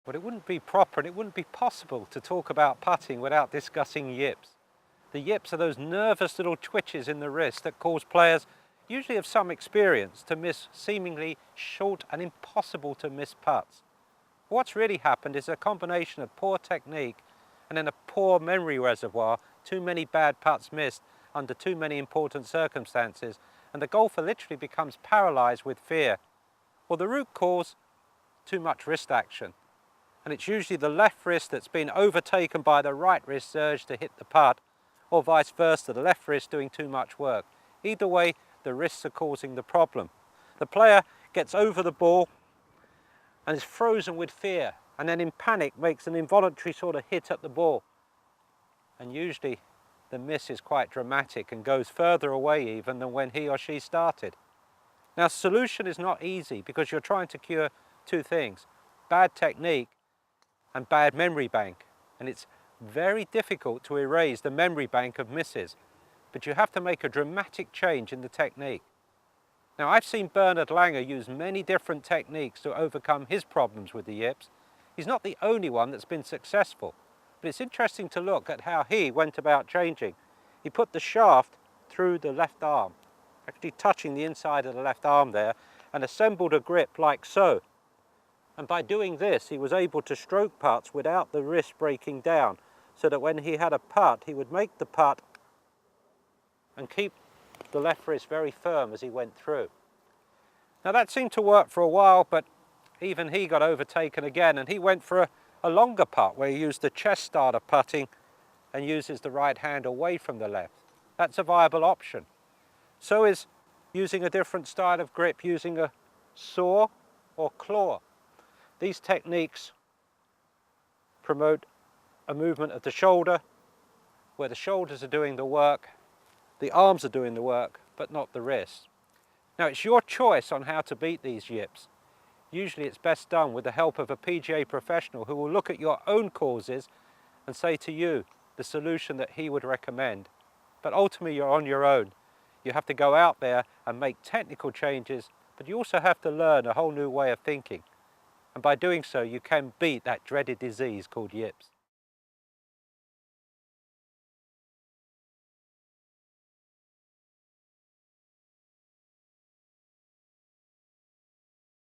But it wouldn't be proper and it wouldn't be possible to talk about putting without discussing yips. The yips are those nervous little twitches in the wrist that cause players, usually of some experience, to miss seemingly short and impossible to miss putts. What's really happened is a combination of poor technique and then a poor memory reservoir, too many bad putts missed under too many important circumstances, and the golfer literally becomes paralyzed with fear. Well, the root cause, too much wrist action. And it's usually the left wrist that's been overtaken by the right wrist's urge to hit the putt, or vice versa, the left wrist doing too much work. Either way, the wrists are causing the problem. The player gets over the ball and is frozen with fear, and then in panic makes an involuntary sort of hit at the ball. And usually the miss is quite dramatic and goes further away even than when he or she started. Now, solution is not easy because you're trying to cure two things: bad technique and bad memory bank. And it's very difficult to erase the memory bank of misses, but you have to make a dramatic change in the technique. Now, I've seen Bernhard Langer use many different techniques to overcome his problems with the yips. He's not the only one that's been successful, but it's interesting to look at how he went about changing. He put the shaft through the left arm, actually touching the inside of the left arm there, and assembled a grip like so. And by doing this, he was able to stroke putts without the wrist breaking down, so that when he had a putt, he would make the putt and keep the left wrist very firm as he went through. Now, that seemed to work for a while, but even he got overtaken again, and he went for a longer putt where he used the chest starter putting and uses the right hand away from the left. That's a viable option. So is using a different style of grip, using a saw or claw. These techniques promote a movement of the shoulder, where the shoulders are doing the work, the arms are doing the work, but not the wrist. Now, it's your choice on how to beat these yips. Usually it's best done with the help of a PGA professional who will look at your own causes and say to you the solution that he would recommend. But ultimately you're on your own. You have to go out there and make technical changes, but you also have to learn a whole new way of thinking. And by doing so, you can beat that dreaded disease called yips.